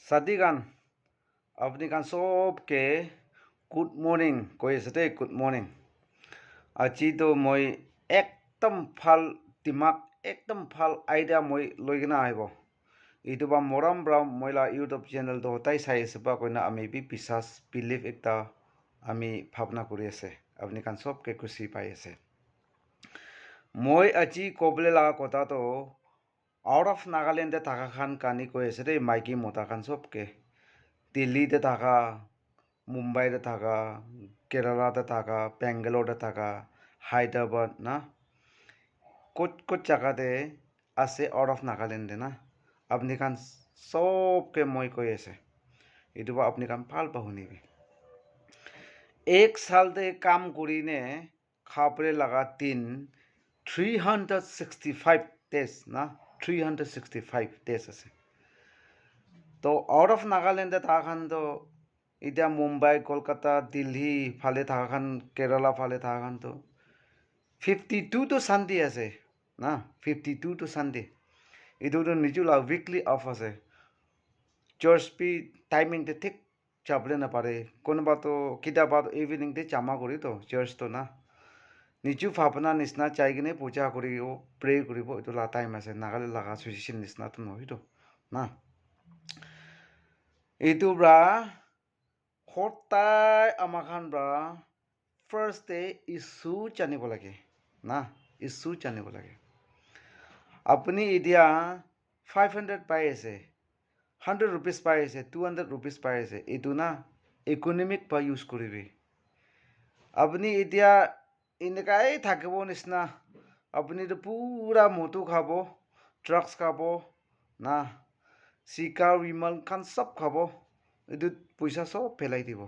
Sadigan, apni kan sob ke good morning koi sate good morning. Aji to moi ekdom phal dimak ekdom phal idea moi loigena aibo. Itu ba moram bra moila YouTube channel to hotai sai sepa koina ami bi pisas believe ekta ami bhavna kori ase. Apni kan sob ke kusi pai ase. Moi aji koble laga kota to out of Nagaland te thaka khan kani koi ase re maiki mota kan sob ke. Delhi te thaka, Mumbai te thaka, Kerala te thaka, Bangalore te thaka, Hyderabad na कुछ जगह ते आसे out of Nagaland ना अपनी कान सब के मोई कोई ऐसे इधर अपनी कान फाल बहुनी भी एक साल ते काम करी ने खापरे लगा 365 days ना 365 days ऐसे तो आउट ऑफ नागालैंड था खान तो इधर मुंबई कोलकाता दिल्ली फाले था खान केरला फाले था खान तो 52 तो संडे ऐसे ना 52 तो संडे इधर तो निचुला वीकली ऑफ ऐसे चर्च भी टाइमिंग ते ठीक चापले ना पारे कौन बात तो किधर बात इवनिंग ते चामा करी तो चर्च तो ना निचु फापना निस्ना चाहिए ने पूजा करी वो प्रे करी वो तो लाता है मैसे नागालैंड लगा सुशिशन निस्ना तो नहीं तो ना itu bra hotai amakan bra first day isu chani bolage na isu chani bolage apni idia 500 pai ase 100 rupees pai ase 200 rupees pai ase itu na economic pa use koribi apni idia inekai thakibo nisna apni to pura motu khabo drugs khabo na শিকাৰ বিমল খান সব খাব এইটো পইচা সব পেলাই দিব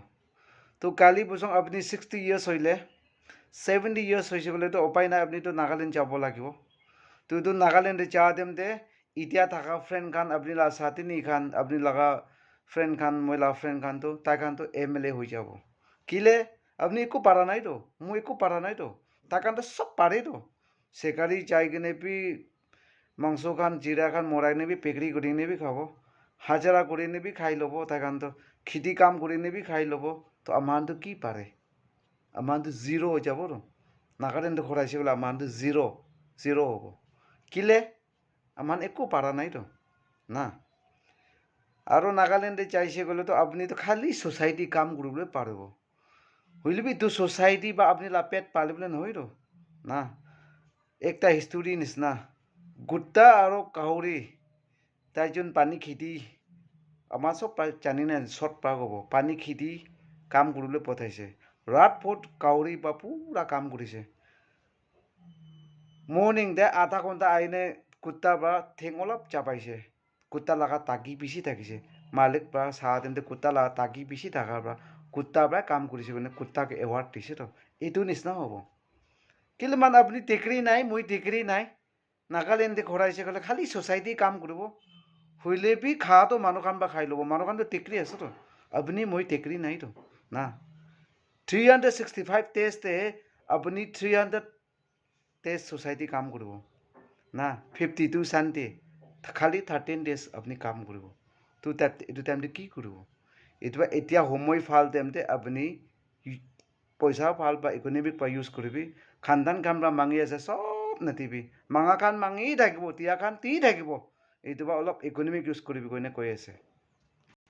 তো কালি বছৰ আপুনি 60 ইয়াৰ্ছ হইলে 70 ইয়াৰ্ছ হৈছে বলে তো উপায় নাই আপুনি তো নাগালেণ্ড যাব লাগিব তো নাগালেণ্ড যা দেম দে ইতিয়া থাকা ফ্ৰেণ্ড খান আপুনি লা সাথিনী খান আপুনি লগা ফ্ৰেণ্ড খান মই লা ফ্ৰেণ্ড খান তো তাই খান তো MLA হৈ যাব কিলে আপুনি একো পাৰা নাই তো মই একো পাৰা নাই তো তাই খান তো সব পাৰে তো সেকাৰি যাই কিনে বি মাংস খান জিরা খান মরাই নেবি পেকড়ি করে নেবি খাবো হাজারা করে নেবি খাই লব তাখান তো খেতি কাম করে নেবি খাই লব তো আমার তো কি পারে আমার তো জিরো হয়ে যাব নাগালেন্ড খরাইছে বলে আমার তো জিরো হব কিলে আমার একো পারা নাই তো না আৰু নাগালেন্ডে চাইছে গেলে তো আপনি তো খালি সোসাইটি কাম করবলে পারব হইলেবি তো সোসাইটি বা আপনি লা পেট পালে বলে নহয় তো না একটা হিস্টোরি নিচিনা গুট্টা আৰু কাউৰী তাইজন পানী খেতি আমাৰ চব জানি নাই চৰ্ট পা ক'ব পানী খেতি কাম কৰিবলৈ পঠাইছে ৰাত ফুট কাউৰী বা পুৰা কাম কৰিছে মৰ্নিং দে আধা ঘণ্টা আইনে কুত্তা বা ঠেং অলপ চাপাইছে কুত্তা লগা তাগি পিছি থাকিছে মালিক বা চাহ তেন্তে কুত্তা লগা তাগি পিছি থকাৰ পৰা কুত্তা পৰা কাম কৰিছে মানে কুত্তাক এৱাৰ্ড দিছে তো এইটো নিচিনা হ'ব কিন্তু মানে আপুনি টেকৰি নাই মই টেকৰি নাই নাগালেণ্ডে খৰাইছে গ'লে খালি সোসাইটি কাম কৰিব হইলে বি খাওয়াতো মানুহ খান বা খাই ল'ব মানুহ খান তো টেকৰি আছে তো আপুনি মই টেকৰি নাই তো না 365 টেষ্টে আপুনি 300 টেষ্ট সোসাইটি কাম কৰিব না 52 সানডে খালি 13 ডেজ আপুনি কাম কৰিব তো এইটো টাইমতে কি কৰিব এইটো এতিয়া সময় ফাল টাইমতে আপুনি পইচা ফাল বা ইকনমিক পা ইউজ কৰিবি খানদান কামৰা মাঙি আছে সব নাতিবি মাঙা খান মাঙি থাকিব তিয়া খান তি থাকিব এইটো বা অলপ ইকনমিক ইউজ কৰিবি কইনে কৈ আছে